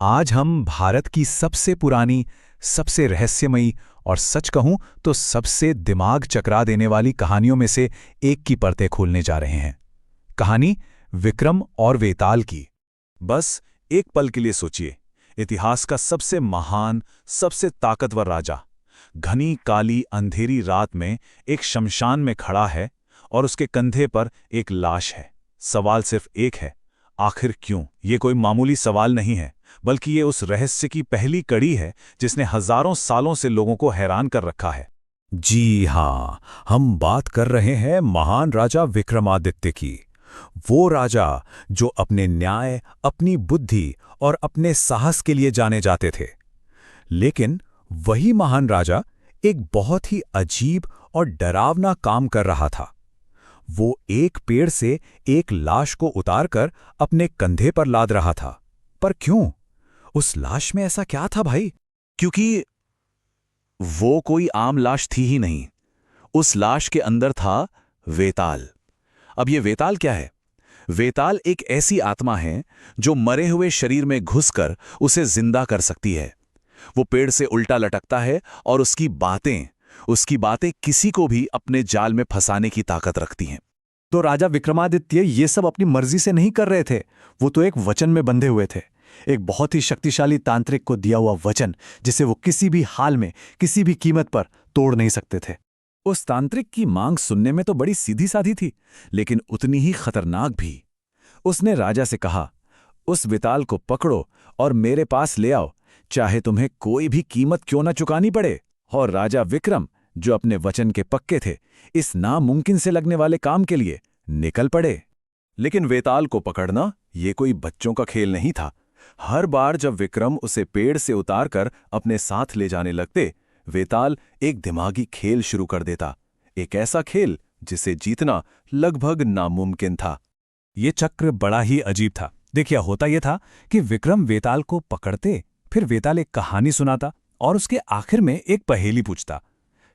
आज हम भारत की सबसे पुरानी, सबसे रहस्यमयी और सच कहूं तो सबसे दिमाग चकरा देने वाली कहानियों में से एक की परतें खोलने जा रहे हैं। कहानी विक्रम और वेताल की। बस एक पल के लिए सोचिए, इतिहास का सबसे महान, सबसे ताकतवर राजा घनी काली अंधेरी रात में एक शमशान में खड़ा है और उसके कंधे पर एक लाश है। सवाल सिर्फ एक है, आखिर क्यों? ये कोई मामूली सवाल नहीं है, बल्कि ये उस रहस्य की पहली कड़ी है जिसने हजारों सालों से लोगों को हैरान कर रखा है। जी हाँ, हम बात कर रहे हैं महान राजा विक्रमादित्य की। वो राजा जो अपने न्याय, अपनी बुद्धि और अपने साहस के लिए जाने जाते थे। लेकिन वही महान राजा एक बहुत ही अजीब और डरावना काम कर रहा था। वो एक पेड़ से एक लाश को उतारकर अपने कंधे पर लाद रहा था। पर क्यों? उस लाश में ऐसा क्या था भाई? क्योंकि वो कोई आम लाश थी ही नहीं। उस लाश के अंदर था वेताल। अब ये वेताल क्या है? वेताल एक ऐसी आत्मा है जो मरे हुए शरीर में घुसकर उसे जिंदा कर सकती है। वो पेड़ से उल्टा लटकता है और उसकी बातें किसी को भी अपने जाल में फंसाने की ताकत रखती हैं। तो राजा विक्रमादित्य ये सब अपनी मर्जी से नहीं कर रहे थे। वो तो एक वचन में बंधे हुए थे, एक बहुत ही शक्तिशाली तांत्रिक को दिया हुआ वचन, जिसे वो किसी भी हाल में, किसी भी कीमत पर तोड़ नहीं सकते थे। उस तांत्रिक की मांग सुनने में तो बड़ी सीधी साधी थी, लेकिन उतनी ही खतरनाक भी। उसने राजा से कहा, उस वेताल को पकड़ो और मेरे पास ले आओ, चाहे तुम्हें कोई भी कीमत क्यों न चुकानी पड़े। और राजा विक्रम, जो अपने वचन के पक्के थे, इस नामुमकिन से लगने वाले काम के लिए निकल पड़े। लेकिन वेताल को पकड़ना ये कोई बच्चों का खेल नहीं था। हर बार जब विक्रम उसे पेड़ से उतारकर अपने साथ ले जाने लगते, वेताल एक दिमागी खेल शुरू कर देता। एक ऐसा खेल जिसे जीतना लगभग नामुमकिन था। ये चक्र बड़ा ही अजीब था। देखिए, होता यह था कि विक्रम वेताल को पकड़ते, फिर वेताल एक कहानी सुनाता और उसके आखिर में एक पहेली पूछता।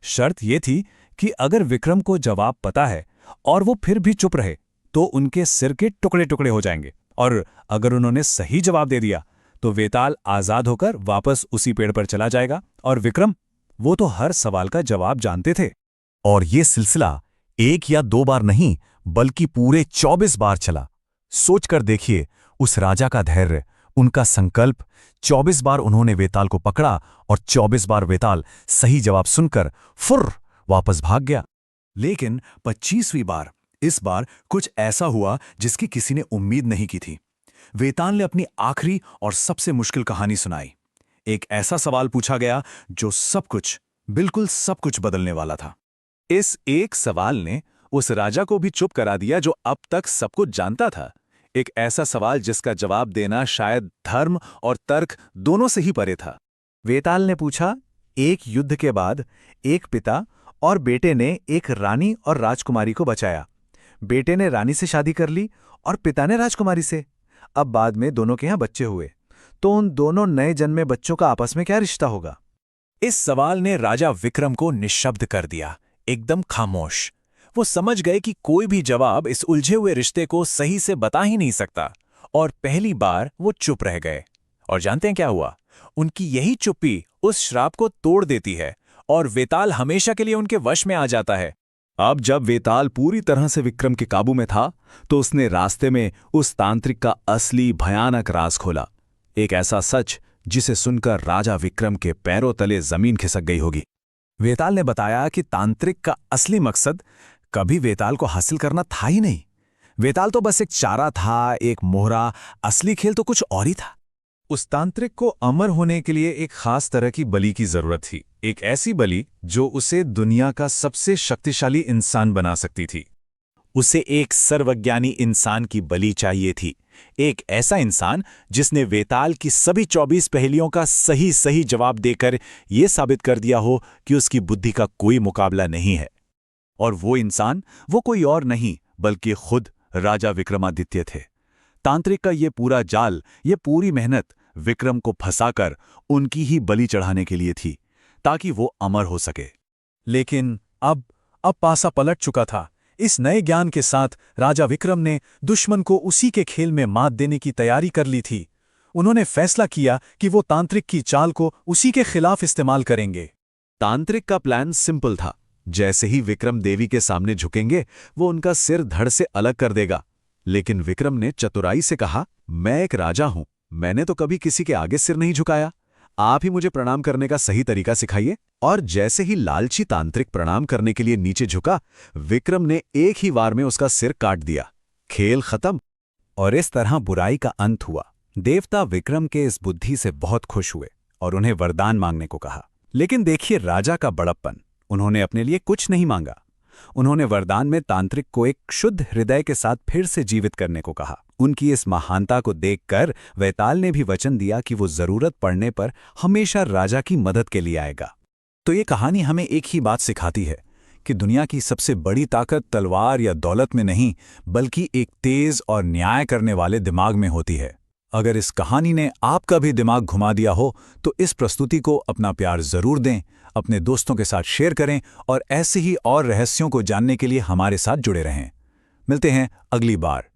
शर्त यह थी कि अगर विक्रम को जवाब पता है और वो फिर भी चुप रहे, तो उनके सिर के टुकड़े टुकड़े हो जाएंगे, और अगर उन्होंने सही जवाब दे दिया तो वेताल आजाद होकर वापस उसी पेड़ पर चला जाएगा। और विक्रम, वो तो हर सवाल का जवाब जानते थे। और ये सिलसिला एक या दो बार नहीं, बल्कि पूरे 24 बार चला। सोचकर देखिए उस राजा का धैर्य, उनका संकल्प। 24 बार उन्होंने वेताल को पकड़ा और 24 बार वेताल सही जवाब सुनकर फुर्र वापस भाग गया। लेकिन 25वीं बार, इस बार कुछ ऐसा हुआ जिसकी किसी ने उम्मीद नहीं की थी। वेताल ने अपनी आखिरी और सबसे मुश्किल कहानी सुनाई। एक ऐसा सवाल पूछा गया जो सब कुछ, बिल्कुल सब कुछ बदलने वाला था। इस एक सवाल ने उस राजा को भी चुप करा दिया जो अब तक सब कुछ जानता था। एक ऐसा सवाल जिसका जवाब देना शायद धर्म और तर्क दोनों से ही परे था। वेताल ने पूछा, एक युद्ध के बाद एक पिता और बेटे ने एक रानी और राजकुमारी को बचाया। बेटे ने रानी से शादी कर ली और पिता ने राजकुमारी से। अब बाद में दोनों के यहां बच्चे हुए, तो उन दोनों नए जन्मे बच्चों का आपस में क्या रिश्ता होगा? इस सवाल ने राजा विक्रम को निशब्द कर दिया, एकदम खामोश। वो समझ गए कि कोई भी जवाब इस उलझे हुए रिश्ते को सही से बता ही नहीं सकता, और पहली बार वो चुप रह गए। और जानते हैं क्या हुआ? उनकी यही चुप्पी उस श्राप को तोड़ देती है और वेताल हमेशा के लिए उनके वश में आ जाता है। अब जब वेताल पूरी तरह से विक्रम के काबू में था, तो उसने रास्ते में उस तांत्रिक का असली भयानक राज खोला। एक ऐसा सच जिसे सुनकर राजा विक्रम के पैरों तले जमीन खिसक गई होगी। वेताल ने बताया कि तांत्रिक का असली मकसद कभी वेताल को हासिल करना था ही नहीं। वेताल तो बस एक चारा था, एक मोहरा। असली खेल तो कुछ और ही था। उस तांत्रिक को अमर होने के लिए एक खास तरह की बलि की जरूरत थी, एक ऐसी बलि जो उसे दुनिया का सबसे शक्तिशाली इंसान बना सकती थी। उसे एक सर्वज्ञानी इंसान की बलि चाहिए थी, एक ऐसा इंसान जिसने वेताल की सभी 24 पहेलियों का सही सही जवाब देकर यह साबित कर दिया हो कि उसकी बुद्धि का कोई मुकाबला नहीं है। और वो इंसान, वो कोई और नहीं बल्कि खुद राजा विक्रमादित्य थे। तांत्रिक का ये पूरा जाल, ये पूरी मेहनत विक्रम को फंसाकर उनकी ही बलि चढ़ाने के लिए थी, ताकि वो अमर हो सके। लेकिन अब पासा पलट चुका था। इस नए ज्ञान के साथ राजा विक्रम ने दुश्मन को उसी के खेल में मात देने की तैयारी कर ली थी। उन्होंने फैसला किया कि वो तांत्रिक की चाल को उसी के खिलाफ इस्तेमाल करेंगे। तांत्रिक का प्लान सिंपल था। जैसे ही विक्रम देवी के सामने झुकेंगे, वो उनका सिर धड़ से अलग कर देगा। लेकिन विक्रम ने चतुराई से कहा, मैं एक राजा हूं, मैंने तो कभी किसी के आगे सिर नहीं झुकाया। आप ही मुझे प्रणाम करने का सही तरीका सिखाइए। और जैसे ही लालची तांत्रिक प्रणाम करने के लिए नीचे झुका, विक्रम ने एक ही वार में उसका सिर काट दिया। खेल खत्म। और इस तरह बुराई का अंत हुआ। देवता विक्रम के इस बुद्धि से बहुत खुश हुए और उन्हें वरदान मांगने को कहा। लेकिन देखिए राजा का बड़प्पन, उन्होंने अपने लिए कुछ नहीं मांगा। उन्होंने वरदान में तांत्रिक को एक शुद्ध हृदय के साथ फिर से जीवित करने को कहा। उनकी इस महानता को देखकर वैताल ने भी वचन दिया कि वो जरूरत पड़ने पर हमेशा राजा की मदद के लिए आएगा। तो ये कहानी हमें एक ही बात सिखाती है कि दुनिया की सबसे बड़ी ताकत तलवार या दौलत में नहीं, बल्कि एक तेज और न्याय करने वाले दिमाग में होती है। अगर इस कहानी ने आपका भी दिमाग घुमा दिया हो तो इस प्रस्तुति को अपना प्यार जरूर दें, अपने दोस्तों के साथ शेयर करें और ऐसे ही और रहस्यों को जानने के लिए हमारे साथ जुड़े रहें। मिलते हैं अगली बार।